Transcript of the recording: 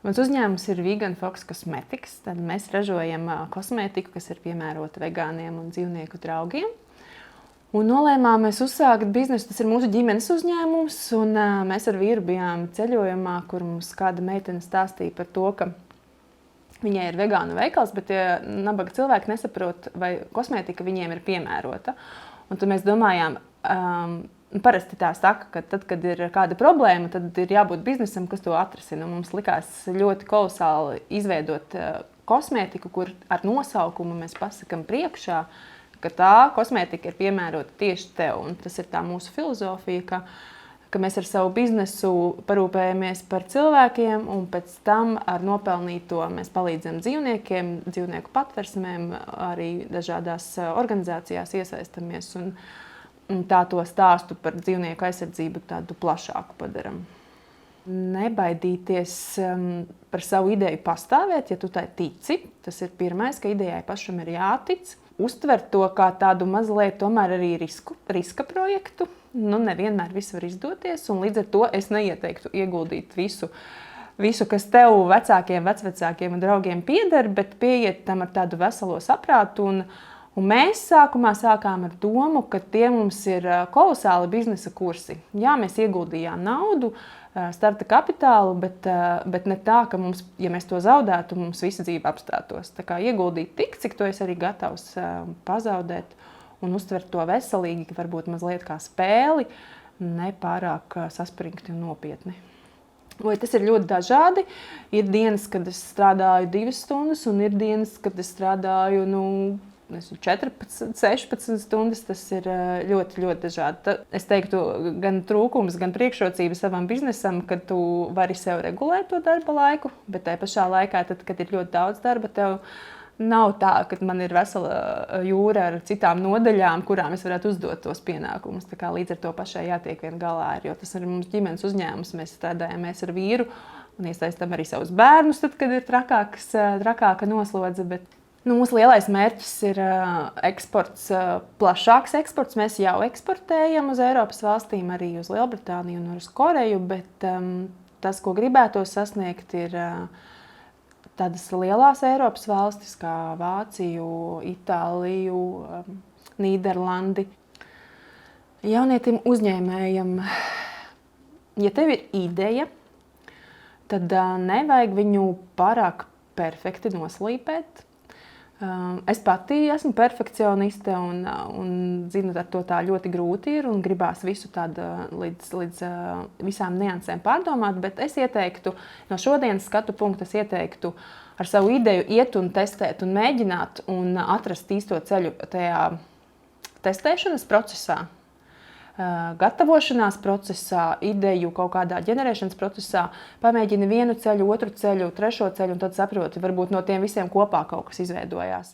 Mans uzņēmums ir Vegan Fox Cosmetics. Tad mēs ražojam kosmētiku, kas ir piemērota vegāniem un dzīvnieku draugiem. Un nolēmām mēs uzsākt biznesu. Tas ir mūsu ģimenes uzņēmums. Un mēs ar vīru bijām ceļojumā, kur mums kāda meitene stāstīja par to, ka viņai ir vegānu veikals, bet nabaga cilvēki nesaprot, vai kosmētika viņiem ir piemērota. Un tad mēs domājām, parasti tā saka, ka tad, kad ir kāda problēma, tad ir jābūt biznesam, kas to atrisina. Mums likās ļoti kolosāli izveidot kosmētiku, kur ar nosaukumu mēs pasakam priekšā, ka tā kosmētika ir piemērota tieši tev. Un tas ir tā mūsu filozofija, ka mēs ar savu biznesu parūpējamies par cilvēkiem, un pēc tam ar nopelnīto mēs palīdzam dzīvniekiem, dzīvnieku patversmēm, arī dažādās organizācijās iesaistamies. Un tā to stāstu par dzīvnieku aizsardzību tādu plašāku padaram. Nebaidīties par savu ideju pastāvēt, ja tu tai tici. Tas ir pirmais, ka idejai pašam ir jātic. Uztvert to kā tādu mazliet tomēr arī riska projektu. Nevienmēr viss var izdoties, un līdz ar to es neieteiktu ieguldīt visu, kas tev vecākiem, vecvecākiem un draugiem pieder, bet pieiet tam ar tādu veselo saprātu. Un mēs sākumā sākām ar domu, ka tie mums ir kolosāli biznesa kursi. Jā, mēs ieguldījām naudu, starta kapitālu, bet ne tā, ka mums, ja mēs to zaudētu, mums visa dzīve apstātos. Tā kā ieguldīt tik, cik to es arī gatavs pazaudēt un uztvert to veselīgi, varbūt mazliet kā spēli, ne pārāk saspringti un nopietni. Tas ir ļoti dažādi. Ir dienas, kad es strādāju 2 stundas, un ir dienas, kad es strādāju 14, 16 stundas. Tas ir ļoti, ļoti dažādi. Es teiktu, gan trūkums, gan priekšrocība savam biznesam, ka tu vari sev regulēt to darba laiku, bet tajā pašā laikā, tad, kad ir ļoti daudz darba, tev nav tā, ka man ir vesela jūra ar citām nodaļām, kurām es varētu uzdot tos pienākumus. Tā kā līdz ar to pašai jātiek vien galā, jo tas ir mums ģimenes uzņēmums. Mēs strādājam ar vīru un iesaistam arī savus bērnus, tad, kad ir trakāka noslodze. Bet mūsu lielais mērķis ir eksports, plašāks eksports. Mēs jau eksportējam uz Eiropas valstīm, arī uz Lielbritāniju un uz Koreju, bet tas, ko gribētos sasniegt, ir tādas lielās Eiropas valstis kā Vāciju, Itāliju, Nīderlandi. Jaunietim uzņēmējam, ja tev ir ideja, tad nevajag viņu pārāk perfekti noslīpēt. Es pati esmu perfekcioniste un zinu, ar to tā ļoti grūti ir un gribās visu tādu līdz visām niansēm pārdomāt, bet es ieteiktu, no šodienas skatu punkta es ieteiktu ar savu ideju iet un testēt un mēģināt un atrast īsto ceļu tajā testēšanas procesā, gatavošanās procesā, ideju kaut kādā ģenerēšanas procesā, pamēģini vienu ceļu, otru ceļu, trešo ceļu un tad saproti, varbūt no tiem visiem kopā kaut kas izveidojās.